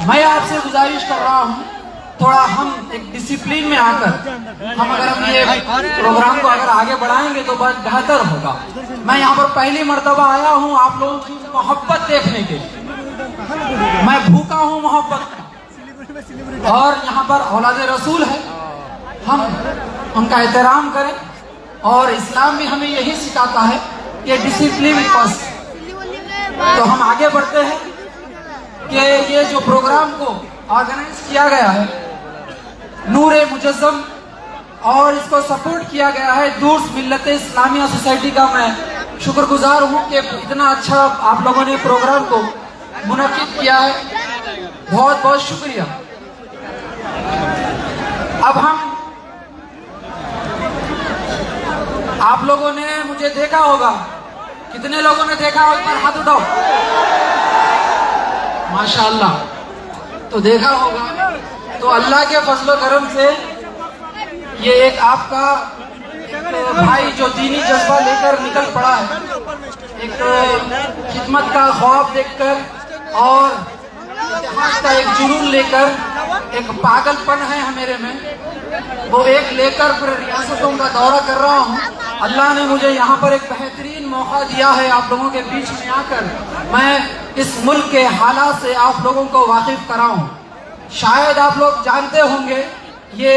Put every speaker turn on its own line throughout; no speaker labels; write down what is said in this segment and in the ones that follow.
मैं आपसे गुजारिश कर रहा हूँ, थोड़ा हम एक डिसिप्लिन में आकर हम अगर हम ये प्रोग्राम को अगर आगे बढ़ाएंगे तो बहुत बेहतर होगा। मैं यहाँ पर पहली मर्तबा आया हूँ आप लोगों की मोहब्बत देखने के लिए। मैं भूखा हूँ मोहब्बत का, और यहाँ पर औलाद रसूल है, हम उनका एहतराम करें। और इस्लाम भी हमें यही सिखाता है कि डिसिप्लिन फर्स्ट। तो हम आगे बढ़ते हैं कि ये जो प्रोग्राम को ऑर्गेनाइज किया गया है नूरे मुजस्सम, और इसको सपोर्ट किया गया है दूर्स मिल्लत इस्लामिया सोसाइटी का, मैं शुक्रगुजार हूँ कि इतना अच्छा आप लोगों ने प्रोग्राम को मुनक्किद किया है। बहुत बहुत शुक्रिया। अब हम आप लोगों ने मुझे देखा होगा, कितने लोगों ने देखा हो, एक बार हाथ उठाओ। माशाअल्लाह, तो देखा होगा। तो अल्लाह के फजल करम से ये एक आपका भाई जो दीनी जज्बा लेकर निकल पड़ा है, एक खिदमत का ख्वाब देखकर और इतिहास का एक जुनून लेकर, एक पागलपन है मेरे में, वो एक लेकर फिर रियासतों का दौरा कर रहा हूँ। अल्लाह ने मुझे यहाँ पर एक बेहतरीन मौका दिया है आप लोगों के बीच में आकर मैं इस मुल्क के हालात से आप लोगों को वाकिफ कराऊं। शायद आप लोग जानते होंगे ये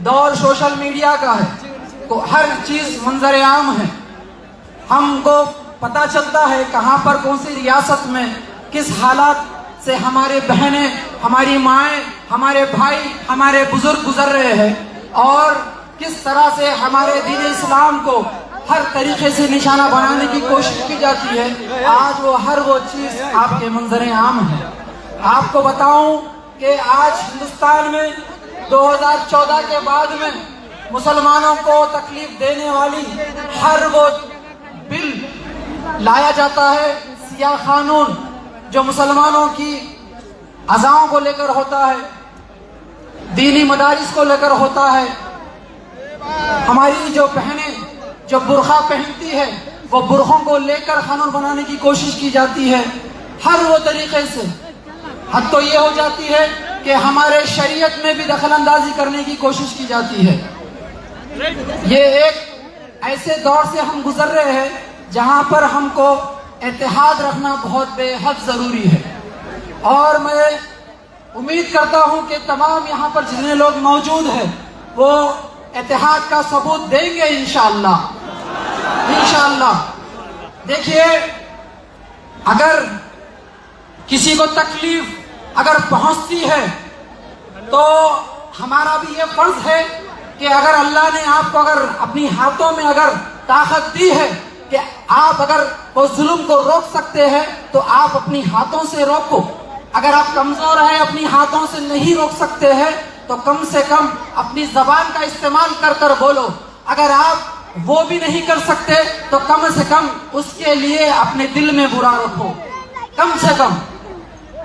दौर सोशल मीडिया का है, तो हर चीज़ मंजर आम है, हमको पता चलता है कहाँ पर कौन सी रियासत में किस हालात से हमारे बहनें, हमारी माएँ, हमारे भाई, हमारे बुजुर्ग गुजर रहे हैं, और किस तरह से हमारे दीन इस्लाम को हर तरीके से निशाना बनाने की कोशिश की जाती है। आज हर वो चीज़ आपके मंजर आम है। आपको बताऊं कि आज हिंदुस्तान में 2014 के बाद में मुसलमानों को तकलीफ देने वाली हर वो बिल लाया जाता है, सियाह कानून जो मुसलमानों की अज़ाओं को लेकर होता है, दीनी मदारिस को लेकर होता है। हमारी जो बहनें जो बुरखा पहनती है वो बुरखों को लेकर कानून बनाने की कोशिश की जाती है हर वो तरीके से। हद तो ये हो जाती है कि हमारे शरीयत में भी दखल अंदाजी करने की कोशिश की जाती है। ये एक ऐसे दौर से हम गुजर रहे हैं जहाँ पर हमको इत्तेहाद रखना बहुत बेहद ज़रूरी है, और मैं उम्मीद करता हूँ कि तमाम यहाँ पर जितने लोग मौजूद हैं वो इत्तेहाद का सबूत देंगे इंशाअल्लाह। देखिए, अगर किसी को तकलीफ अगर पहुंचती है तो हमारा भी ये फर्ज है कि अगर अल्लाह ने आपको अगर अपनी हाथों में अगर ताकत दी है कि आप अगर वो जुल्म को रोक सकते हैं तो आप अपनी हाथों से रोको। अगर आप कमजोर हैं, अपनी हाथों से नहीं रोक सकते हैं, तो कम से कम अपनी जबान का इस्तेमाल कर कर बोलो। अगर आप वो भी नहीं कर सकते तो कम से कम उसके लिए अपने दिल में बुरा रखो। कम से कम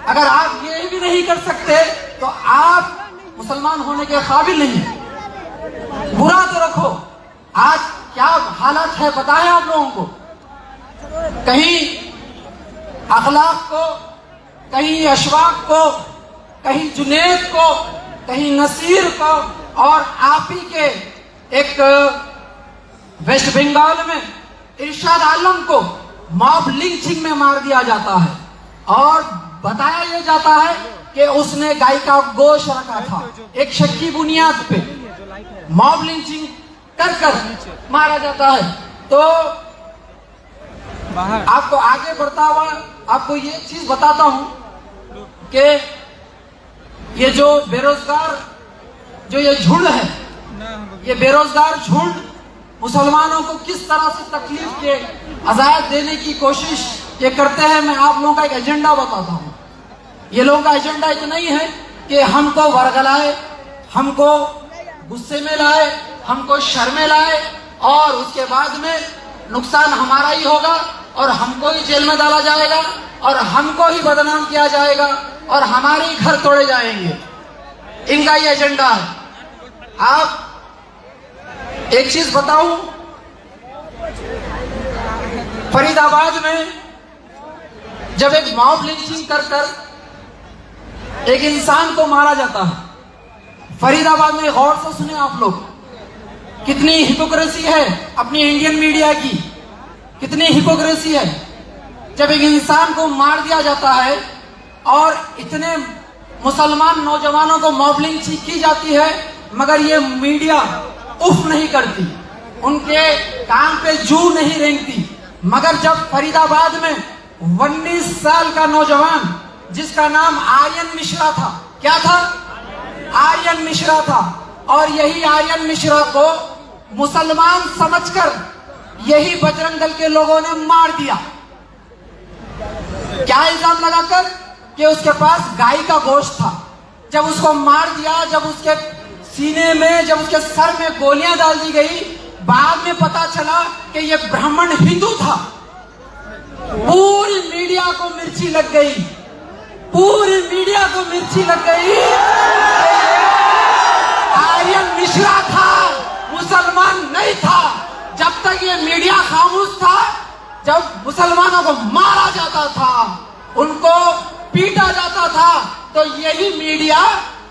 अगर आप ये भी नहीं कर सकते तो आप मुसलमान होने के काबिल नहीं, बुरा तो रखो। आज क्या हालत है बताएं आप लोगों को, कहीं अखलाक को, कहीं अशवाक को, कहीं जुनेद को, कहीं नसीर को, और आप ही के एक वेस्ट बंगाल में इरशाद आलम को मॉब लिंचिंग में मार दिया जाता है, और बताया यह जाता है कि उसने गाय का गोश्त रखा था। एक शक की बुनियाद पे मॉब लिंचिंग कर कर मारा जाता है। तो आपको आगे बढ़ता हुआ आपको ये चीज बताता हूं कि ये जो बेरोजगार जो ये झुंड है, ये बेरोजगार झुंड मुसलमानों को किस तरह से तकलीफ के अजायत देने की कोशिश ये करते हैं। मैं आप लोगों का एक एजेंडा बताता हूँ। ये लोगों का एजेंडा इतना ही है कि हमको वर्गलाए, हमको गुस्से में लाए, हमको शर्मे लाए, और उसके बाद में नुकसान हमारा ही होगा, और हमको ही जेल में डाला जाएगा, और हमको ही बदनाम किया जाएगा, और हमारे ही घर तोड़े जाएंगे। इनका ये एजेंडा है। आप एक चीज बताऊं, फरीदाबाद में जब एक मॉब लिंचिंग कर कर एक इंसान को मारा जाता है। फरीदाबाद में गौर से सुने आप लोग, कितनी हिपोक्रेसी है अपनी इंडियन मीडिया की, कितनी हिपोक्रेसी है। जब एक इंसान को मार दिया जाता है और इतने मुसलमान नौजवानों को मॉबलिंग की जाती है, मगर ये मीडिया उफ नहीं करती, उनके कान पे जू नहीं रेंगती। मगर जब फरीदाबाद में 19 साल का नौजवान जिसका नाम आर्यन मिश्रा था, क्या था? आर्यन मिश्रा था, और यही आर्यन मिश्रा को मुसलमान समझकर यही बजरंग दल के लोगों ने मार दिया। क्या इल्जाम लगाकर? कि उसके पास गाय का गोश्त था। जब उसको मार दिया, जब उसके सीने में, जब उसके सर में गोलियां डाल दी गई, बाद में पता चला कि यह ब्राह्मण हिंदू था। पूरी मीडिया को मिर्ची लग गई, पूरी मीडिया को मिर्ची लग गई। आर्यन मिश्रा था, मुसलमान नहीं था। जब तक ये मीडिया खामोश था, जब मुसलमानों को मारा जाता था, उनको पीटा जाता था, तो यही मीडिया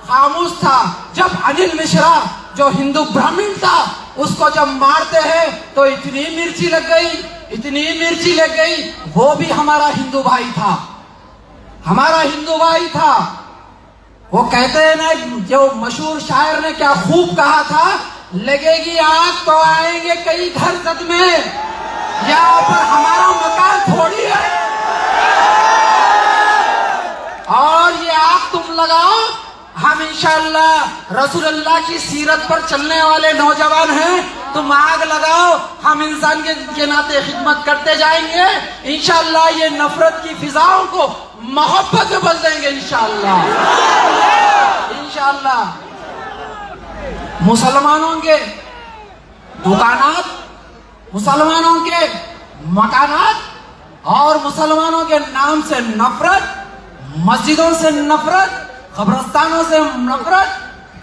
खामोश था। जब अनिल मिश्रा जो हिंदू ब्राह्मण था, उसको जब मारते हैं तो इतनी मिर्ची लग गई, इतनी मिर्ची लग गई। वो भी हमारा हिंदू भाई था, हमारा हिंदू भाई था। वो कहते हैं ना, जो मशहूर शायर ने क्या खूब कहा था, लगेगी आग तो आएंगे कई घर जद में, यहाँ पर हमारा मकान थोड़ी है। और ये आग तुम लगाओ, हम इंशाअल्लाह रसूलुल्लाह की सीरत पर चलने वाले नौजवान हैं। तुम आग लगाओ, हम इंसान के नाते खिदमत करते जाएंगे। इंशाअल्लाह ये नफरत की फिजाओं को मोहब्बत में बदल देंगे इंशाअल्लाह, इंशाअल्लाह। मुसलमानों के दुकानात, मुसलमानों के मकानात और मुसलमानों के नाम से नफरत, मस्जिदों से नफरत, कब्रस्तानों से नफरत,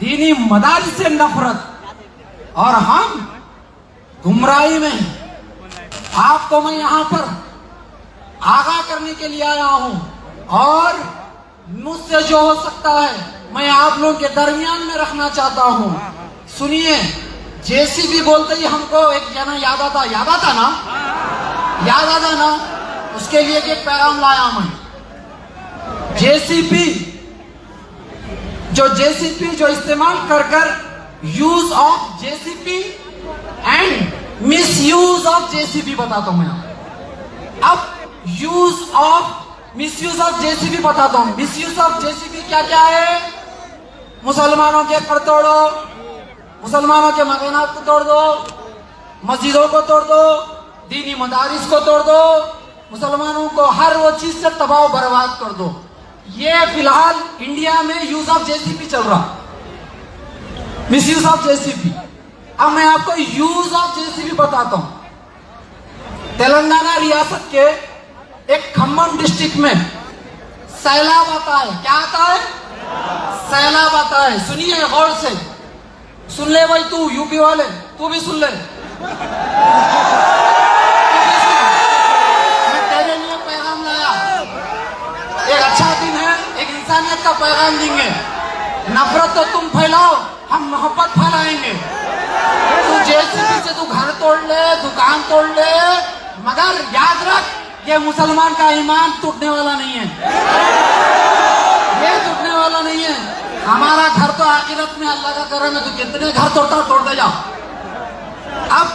दीनी मदारिस से नफरत, और हम गुमराही में हैं। आपको मैं यहां पर आगाह करने के लिए आया हूं, और मुझसे जो हो सकता है मैं आप लोगों के दरमियान में रखना चाहता हूं। सुनिए, जेसीबी बोलते ही हमको एक जना याद आता ना, याद आता ना, उसके लिए एक पैगाम लाया मैं। जेसीबी जो इस्तेमाल कर use of JCB and miss use of JCB बताता हूं मैं। अब use of, miss use of JCB बताता हूं। मिस यूज ऑफ जेसीबी क्या क्या है? मुसलमानों के घर तोड़ो, मुसलमानों के मकानात को तोड़ दो, मस्जिदों को तोड़ दो, दीनी मदारिस को तोड़ दो, मुसलमानों को हर वो चीज से तबाह बर्बाद कर दो। ये फिलहाल इंडिया में यूज ऑफ जेसीबी चल रहा, मिस यूज ऑफ जेसीबी। अब मैं आपको यूज ऑफ जेसीबी बताता हूं। तेलंगाना रियासत के एक खम्मम डिस्ट्रिक्ट में सैलाब आता है। क्या आता है? सैलाब आता है। सुनिए गौर से, सुन ले भाई, तू यूपी वाले, तू भी सुन ले, मैं तेरे लिए पैगाम लाया। एक अच्छा दिन है, एक इंसानियत का पैगाम देंगे। नफरत तो तुम फैलाओ, हम मोहब्बत फैलाएंगे। तू जेसीबी से तू घर तोड़ ले, दुकान तोड़ ले, मगर याद रख, ये मुसलमान का ईमान टूटने वाला नहीं है, ये टूटने वाला नहीं है। हमारा घर तो आखिरत में अल्लाह का करम है, तो कितने घर तोड़ते जाओ। अब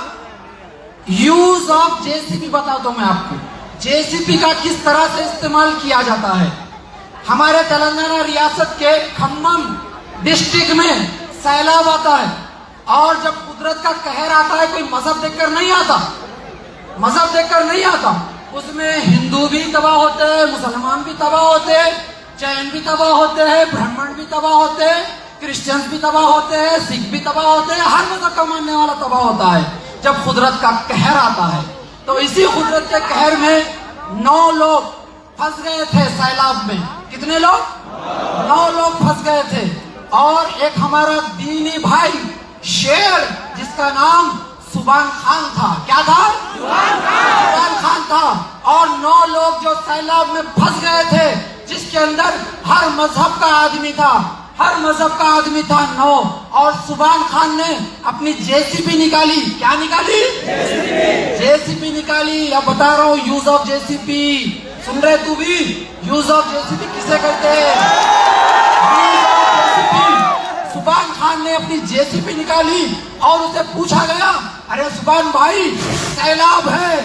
यूज ऑफ जेसीबी बताता हूं मैं आपको, जेसीबी का किस तरह से इस्तेमाल किया जाता है। हमारे तेलंगाना रियासत के खम्मम डिस्ट्रिक्ट में सैलाब आता है, और जब कुदरत का कहर आता है, कोई मजहब देखकर नहीं आता, मजहब देखकर नहीं आता। उसमें हिंदू भी तबाह होते हैं, मुसलमान भी तबाह होते हैं, जैन भी तबाह होते हैं, ब्राह्मण भी तबाह होते हैं, क्रिश्चियंस भी तबाह होते हैं, सिख भी तबाह होते हैं, हर मजहब का मानने वाला तबाह होता है जब कुदरत का कहर आता है। तो इसी कुदरत के कहर में 9 लोग फंस गए थे सैलाब में। कितने लोग? 9 लोग फंस गए थे। और एक हमारा दीनी भाई शेर, जिसका नाम सुबान खान था। क्या था? सुबान खान था। और 9 लोग जो सैलाब में फंस गए थे, जिसके अंदर हर मजहब का आदमी था, हर मजहब का आदमी था 9। और सुभान खान ने अपनी जेसीबी निकाली। क्या निकाली? जेसीबी निकाली। अब बता रहा हूँ यूज ऑफ जेसीबी, सुन रहे तू भी? यूज ऑफ जेसीबी किसे कहते हैं? सुभान खान ने अपनी जेसीबी निकाली और उसे पूछा गया, अरे सुभान भाई सैलाब है,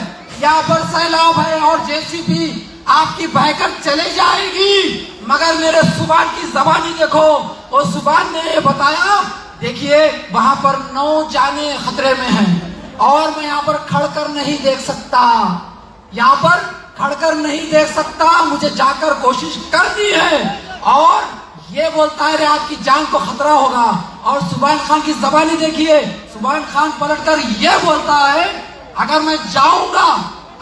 यहाँ पर सैलाब है और जेसीबी आपकी बहकर चले जाएगी, मगर मेरे सुभान की जबानी देखो। और सुभान ने ये बताया, देखिए वहां पर 9 जाने खतरे में हैं और मैं यहाँ पर खड़कर नहीं देख सकता, यहाँ पर खड़कर नहीं देख सकता, मुझे जाकर कोशिश करनी है। और ये बोलता है रे आपकी जान को खतरा होगा। और सुभान खान की जबानी देखिए, सुभान खान पलटकर ये बोलता है, अगर मैं जाऊंगा,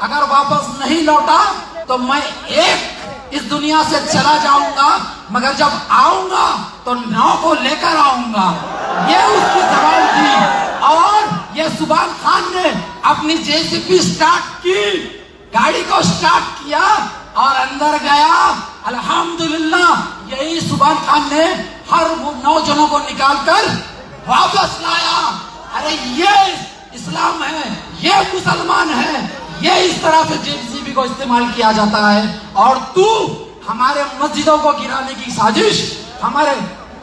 अगर वापस नहीं लौटा तो मैं एक इस दुनिया से चला जाऊंगा, मगर जब आऊंगा तो 9 को लेकर आऊंगा। ये उसकी जबान थी। और ये सुभान खान ने अपनी जेसीबी स्टार्ट की, गाड़ी को स्टार्ट किया और अंदर गया। अल्हम्दुलिल्लाह यही सुभान खान ने हर 9 जनों को निकालकर वापस लाया। अरे ये इस्लाम है, ये मुसलमान है, ये इस तरह से जेसीबी को इस्तेमाल किया जाता है। और तू हमारे मस्जिदों को गिराने की साजिश, हमारे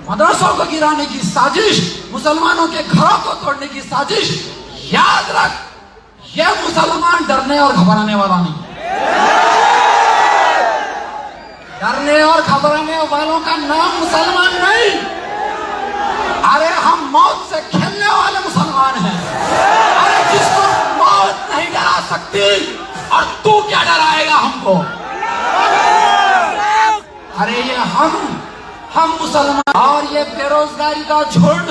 मदरसों को गिराने की साजिश, मुसलमानों के घरों को तोड़ने की साजिश, याद रख, ये मुसलमान डरने और घबराने वाला नहीं। डरने और घबराने वालों का नाम मुसलमान नहीं। अरे हम मौत से खेलने वाले मुसलमान हैं। अरे जिसको मौत नहीं डरा सकती और तू क्या डराएगा हमको? अरे ये हम मुसलमान। और ये बेरोजगारी का झुंड,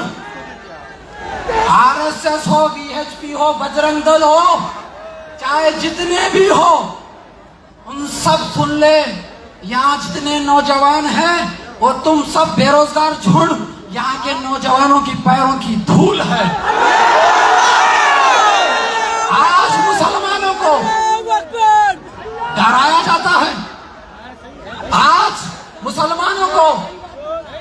आरएसएस हो, वीएचपी हो, बजरंग दल हो, चाहे जितने भी हो, उन सब सुन ले, यहाँ जितने नौजवान हैं वो तुम सब बेरोजगार झुंड, यहाँ के नौजवानों की पैरों की धूल है। आज मुसलमानों को डराया जाता है, आज मुसलमानों को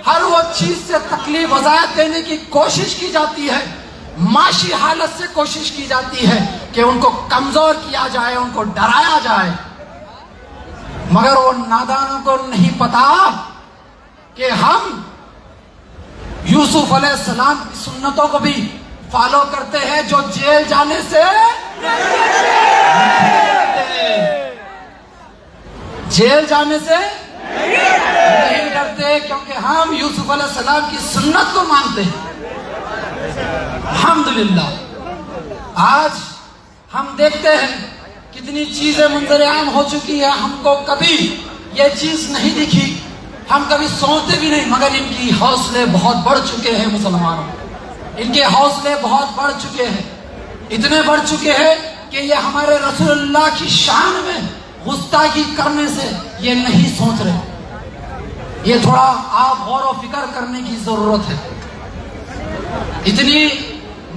हर वो चीज से तकलीफ वजायत देने की कोशिश की जाती है, माशी हालत से कोशिश की जाती है कि उनको कमजोर किया जाए, उनको डराया जाए। मगर वो नादानों को नहीं पता कि हम यूसुफ अलैहिस्सलाम की सुन्नतों को भी फॉलो करते हैं, जो जेल जाने से नहीं डरते, क्योंकि हम यूसुफ अलैहिस्सलाम की सुन्नत को मानते हैं। अल्हम्दुलिल्लाह आज हम देखते हैं कितनी चीजें मंजर-ए-आम हो चुकी है, हमको कभी ये चीज नहीं दिखी, हम कभी सोचते भी नहीं, मगर इनकी हौसले बहुत बढ़ चुके हैं। मुसलमानों, इनके हौसले बहुत बढ़ चुके हैं, इतने बढ़ चुके हैं कि ये हमारे रसूलुल्लाह की शान में गुस्ताखी करने से ये नहीं सोच रहे। ये थोड़ा आप गौर और फिक्र करने की जरूरत है। इतनी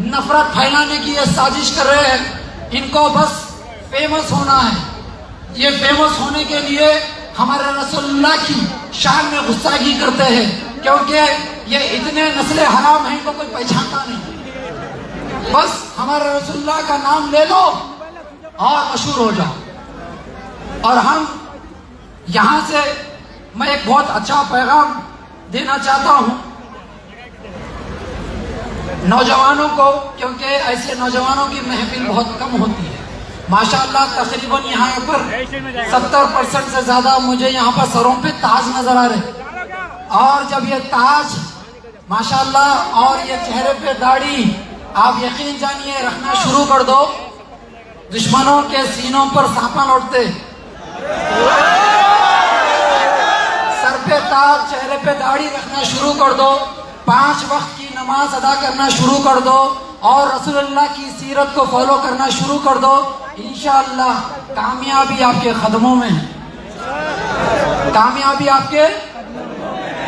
नफरत फैलाने की ये साजिश कर रहे हैं, इनको बस फेमस होना है। ये फेमस होने के लिए हमारे रसूलुल्लाह की शान में गुस्ताखी करते हैं, क्योंकि ये इतने नस्ल हराम हैं, इनको कोई पहचानता नहीं। बस हमारे रसूलुल्लाह का नाम ले लो और मशहूर हो जाओ। और हम यहाँ से मैं एक बहुत अच्छा पैगाम देना चाहता हूँ नौजवानों को, क्योंकि ऐसे नौजवानों की महफिल बहुत कम होती है। माशाअल्लाह तकरीबन यहाँ पर 70% से ज्यादा मुझे यहाँ पर सरों पे ताज नजर आ रहे। और जब ये ताज माशाअल्लाह और ये चेहरे पे दाढ़ी आप यकीन जानिए रखना शुरू कर दो, दुश्मनों के सीनों पर सांपा लौटते। सर पे ताज, चेहरे पे दाढ़ी रखना शुरू कर दो, 5 वक्त की नमाज अदा करना शुरू कर दो और रसूलुल्लाह की सीरत को फॉलो करना शुरू कर दो। इंशाअल्लाह कामयाबी आपके कदमों में है, कामयाबी आपके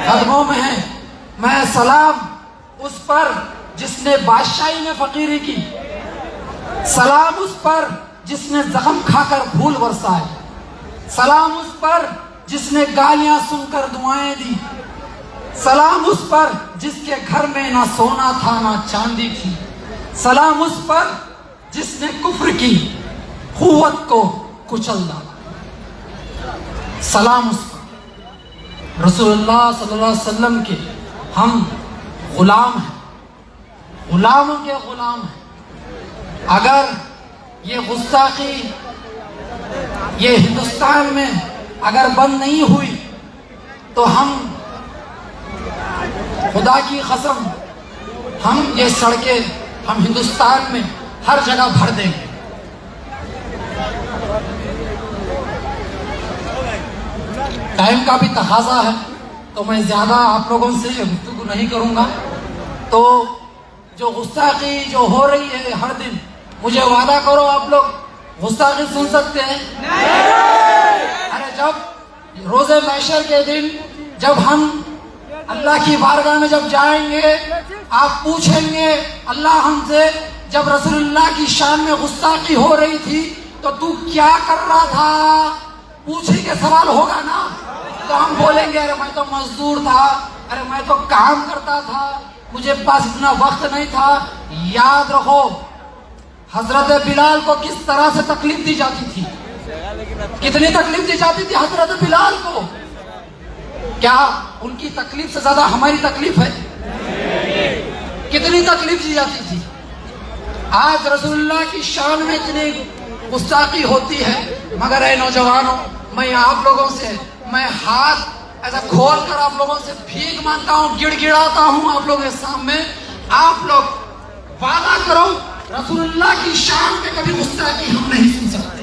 कदमों में है। मैं सलाम उस पर जिसने बादशाही में फकीरी की, सलाम उस पर जिसने जख्म खाकर फूल बरसाए, सलाम उस पर जिसने गालियां सुनकर दुआएं दी। सलाम उस पर जिसके घर में ना सोना था ना चांदी थी। सलाम उस पर जिसने कुफ्र की कुव्वत को कुचल डाला। सलाम उस पर। रसूलुल्लाह सल्लल्लाहु अलैहि वसल्लम के हम गुलाम हैं, गुलामों के गुलाम हैं। अगर ये गुस्ताखी ये हिंदुस्तान में अगर बंद नहीं हुई तो हम खुदा की कसम हम ये सड़कें हम हिंदुस्तान में हर जगह भर देंगे। टाइम का भी तकाजा है तो मैं ज्यादा आप लोगों से गुफ्तगू नहीं करूंगा। तो जो गुस्ताखी जो हो रही है हर दिन, मुझे वादा करो आप लोग गुस्ताखी सुन सकते हैं? अरे जब रोजे महशर के दिन जब हम अल्लाह की बारगाह में जब जाएंगे, आप पूछेंगे अल्लाह हमसे, जब रसूलुल्लाह की शान में गुस्ताखी हो रही थी तो तू क्या कर रहा था? पूछेंगे, सवाल होगा ना। तो हम बोलेंगे अरे मैं तो मजदूर था, अरे मैं तो काम करता था, मुझे पास इतना वक्त नहीं था। याद रखो हजरत बिलाल को किस तरह से तकलीफ दी जाती थी, कितनी तकलीफ दी जाती थी हजरत बिलाल को। क्या उनकी तकलीफ से ज्यादा हमारी तकलीफ है? कितनी तकलीफ दी जाती थी। आज रसूलुल्लाह की शान में इतनी गुस्ताखी होती है, मगर ऐ नौजवानों, मैं आप लोगों से मैं हाथ ऐसा खोल कर आप लोगों से भीख मांगता हूँ, गिड़गिड़ाता हूँ आप लोगों के सामने। आप लोग वादा करो रसूलुल्लाह की शान पे कभी गुस्ताखी हम नहीं सुन सकते,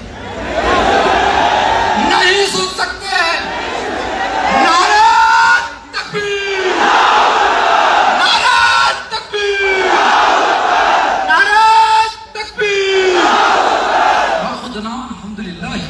नहीं सुन सकते। नारे तकबीर, नारे तकबीर, नारे तकबीर। खुदना अल्हम्दुलिल्लाह।